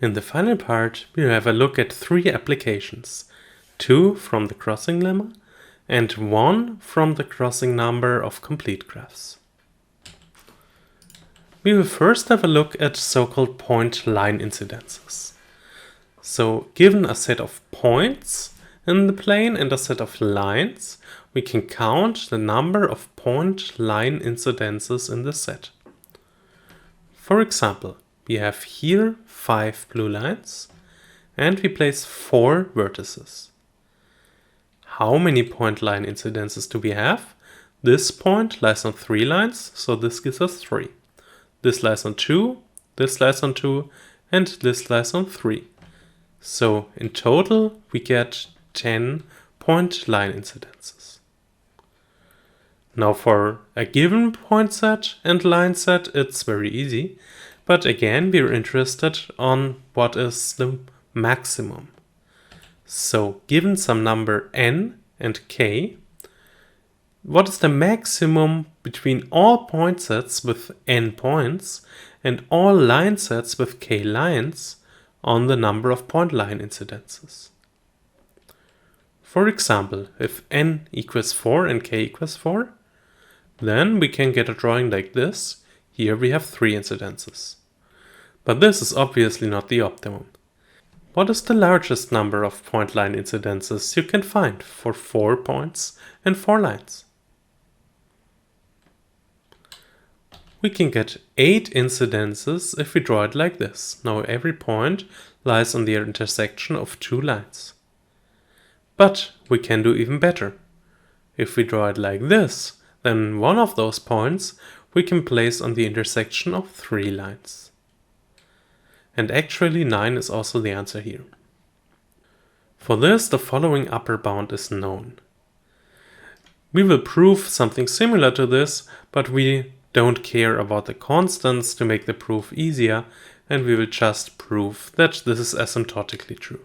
In the final part, we'll have a look at 3 applications, 2 from the crossing lemma and 1 from the crossing number of complete graphs. We will first have a look at so-called point-line incidences. So, given a set of points in the plane and a set of lines, we can count the number of point-line incidences in the set. For example, we have here 5 blue lines and we place 4 vertices. How many point line incidences do we have? This point lies on 3 lines, so this gives us 3. This lies on 2, this lies on 2, and this lies on 3. So in total we get 10 point line incidences. Now for a given point set and line set it's very easy. But again, we're interested on what is the maximum. So, given some number n and k, what is the maximum between all point sets with n points and all line sets with k lines on the number of point line incidences? For example, if n equals 4 and k equals 4, then we can get a drawing like this. Here we have 3 incidences. But this is obviously not the optimum. What is the largest number of point line incidences you can find for 4 points and 4 lines? We can get 8 incidences if we draw it like this. Now every point lies on the intersection of 2 lines. But we can do even better. If we draw it like this, then one of those points we can place on the intersection of 3 lines. And actually 9 is also the answer here. For this, the following upper bound is known. We will prove something similar to this, but we don't care about the constants to make the proof easier, and we will just prove that this is asymptotically true.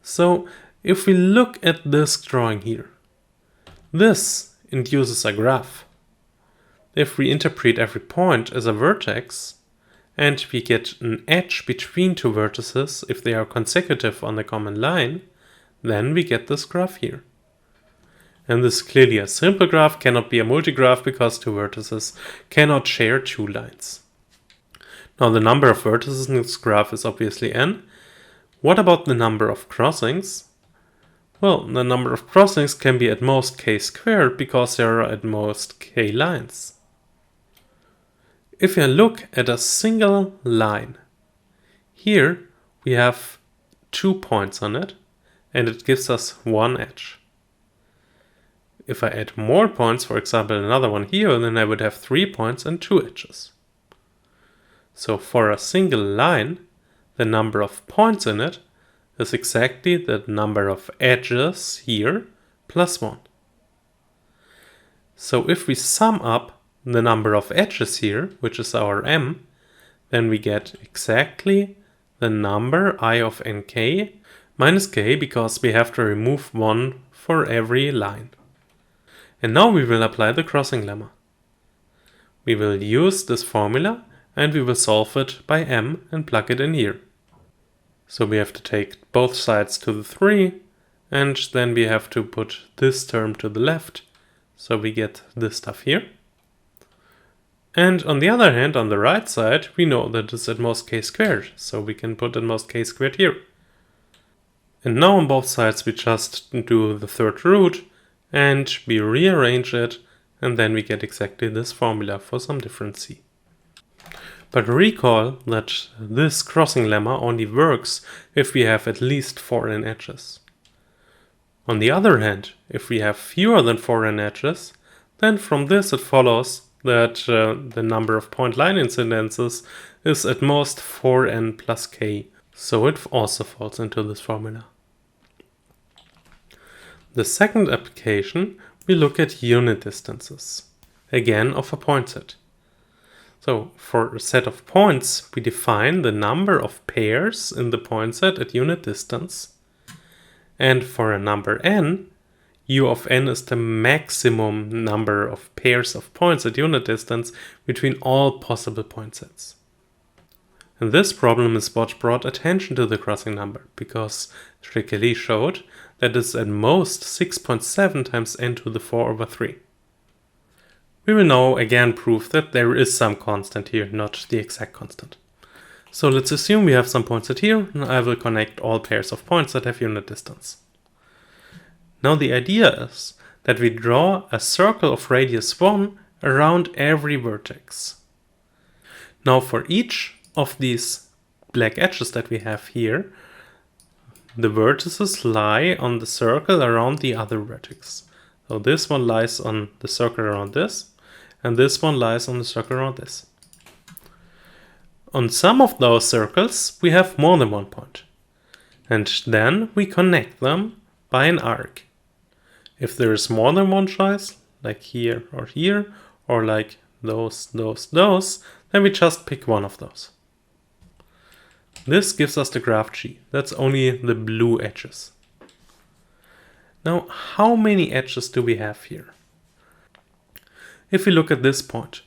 So, if we look at this drawing here, this induces a graph. If we interpret every point as a vertex, and we get an edge between 2 vertices if they are consecutive on the common line, then we get this graph here. And this is clearly a simple graph, cannot be a multigraph because 2 vertices cannot share 2 lines. Now the number of vertices in this graph is obviously n. What about the number of crossings? Well, the number of crossings can be at most k squared because there are at most k lines. If you look at a single line, here we have 2 points on it and it gives us 1 edge. If I add more points, for example another one here, then I would have 3 points and 2 edges. So for a single line, the number of points in it is exactly the number of edges here plus 1. So if we sum up the number of edges here, which is our m, then we get exactly the number I of nk minus k because we have to remove 1 for every line. And now we will apply the crossing lemma. We will use this formula and we will solve it by m and plug it in here. So we have to take both sides to the 3 and then we have to put this term to the left. So we get this stuff here. And on the other hand, on the right side, we know that it's at most k squared, so we can put at most k squared here. And now on both sides we just do the third root, and we rearrange it, and then we get exactly this formula for some different c. But recall that this crossing lemma only works if we have at least 4 n edges. On the other hand, if we have fewer than 4 n edges, then from this it follows that the number of point line incidences is at most 4n plus k, so it also falls into this formula. The second application, we look at unit distances, again of a point set. So for a set of points, we define the number of pairs in the point set at unit distance, and for a number n, u of n is the maximum number of pairs of points at unit distance between all possible point sets. And this problem is what brought attention to the crossing number, because Trickery showed that it's at most 6.7 times n to the 4 over 3. We will now again prove that there is some constant here, not the exact constant. So let's assume we have some points at here, and I will connect all pairs of points that have unit distance. Now the idea is that we draw a circle of radius 1 around every vertex. Now for each of these black edges that we have here, the vertices lie on the circle around the other vertex. So this one lies on the circle around this, and this one lies on the circle around this. On some of those circles, we have more than one point. And then we connect them by an arc. If there is more than one choice, like here, or like those, then we just pick one of those. This gives us the graph G. That's only the blue edges. Now, how many edges do we have here? If we look at this point,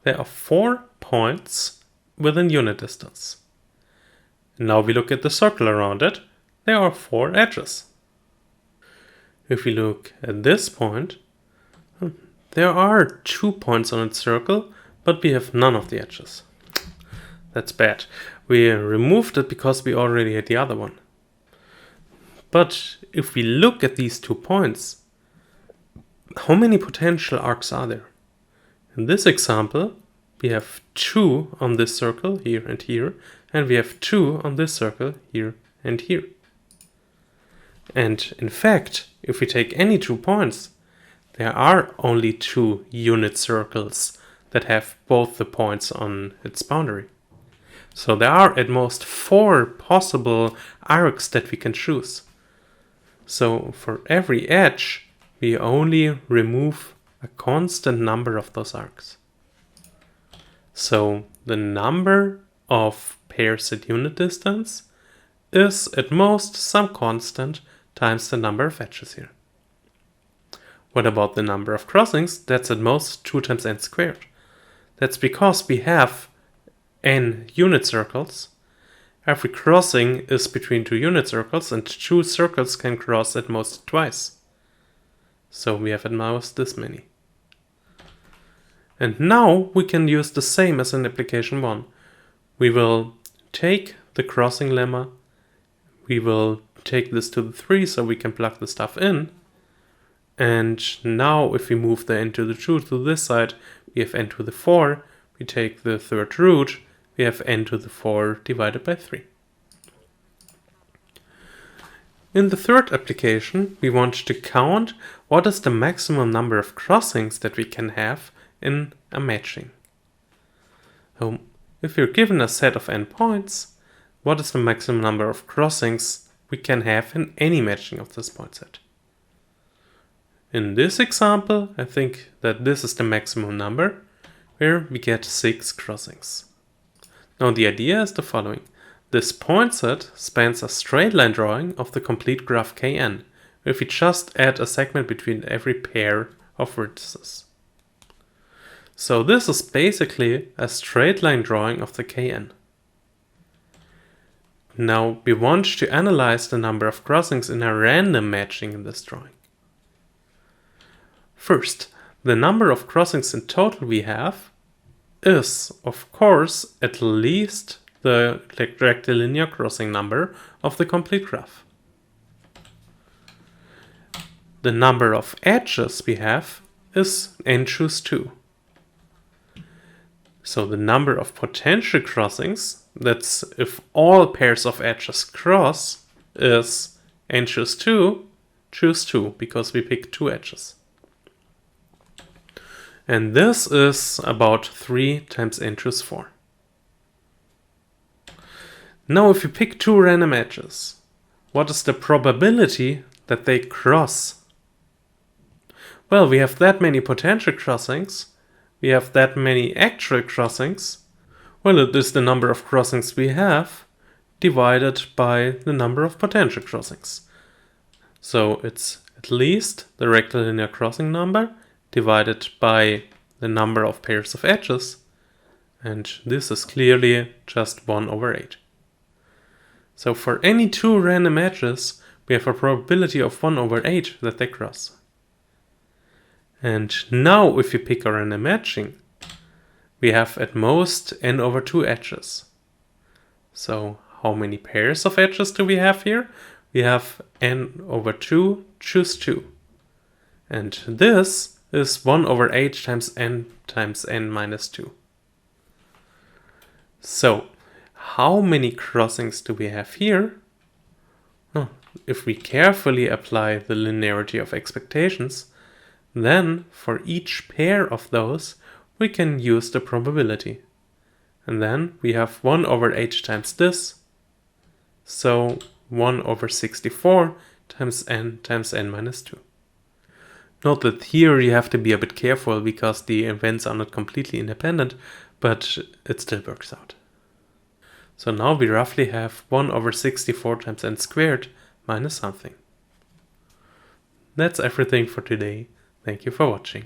there are 4 points within unit distance. Now we look at the circle around it, there are 4 edges. If we look at this point, there are 2 points on its circle, but we have none of the edges. That's bad. We removed it because we already had the other one. But if we look at these 2 points, how many potential arcs are there? In this example, we have 2 on this circle, here, and we have 2 on this circle, here and here. And in fact, if we take any 2 points, there are only 2 unit circles that have both the points on its boundary. So there are at most 4 possible arcs that we can choose. So for every edge, we only remove a constant number of those arcs. So the number of pairs at unit distance is at most some constant times the number of edges here. What about the number of crossings? That's at most 2 times n squared. That's because we have n unit circles. Every crossing is between 2 unit circles, and 2 circles can cross at most twice. So we have at most this many. And now we can use the same as in application 1. We will take the crossing lemma, we will take this to the 3 so we can plug the stuff in, and now if we move the n to the 2 to this side, we have n to the 4, we take the third root, we have n to the 4 divided by 3. In the third application, we want to count what is the maximum number of crossings that we can have in a matching. So if we're given a set of n points, what is the maximum number of crossings we can have in any matching of this point set? In this example, I think that this is the maximum number, where we get 6 crossings. Now the idea is the following. This point set spans a straight line drawing of the complete graph Kn, if we just add a segment between every pair of vertices. So this is basically a straight line drawing of the Kn. Now we want to analyze the number of crossings in a random matching in this drawing. First, the number of crossings in total we have is, of course, at least the rectilinear crossing number of the complete graph. The number of edges we have is n choose 2. So the number of potential crossings, that's if all pairs of edges cross, is n choose 2, because we pick 2 edges. And this is about 3 times n choose 4. Now if you pick 2 random edges, what is the probability that they cross? Well, we have that many potential crossings, we have that many actual crossings. Well, it is the number of crossings we have divided by the number of potential crossings. So it's at least the rectilinear crossing number divided by the number of pairs of edges, And this is clearly just 1 over 8. So for any two random edges, we have a probability of 1 over 8 that they cross. And now if we pick a random matching, we have at most n over 2 edges. So how many pairs of edges do we have here? We have n over 2, choose 2. And this is 1 over 8 times n minus 2. So how many crossings do we have here? If we carefully apply the linearity of expectations, then for each pair of those, we can use the probability. And then we have 1 over 8 times this, so 1 over 64 times n minus 2. Note that here you have to be a bit careful because the events are not completely independent, but it still works out. So now we roughly have 1 over 64 times n squared minus something. That's everything for today. Thank you for watching.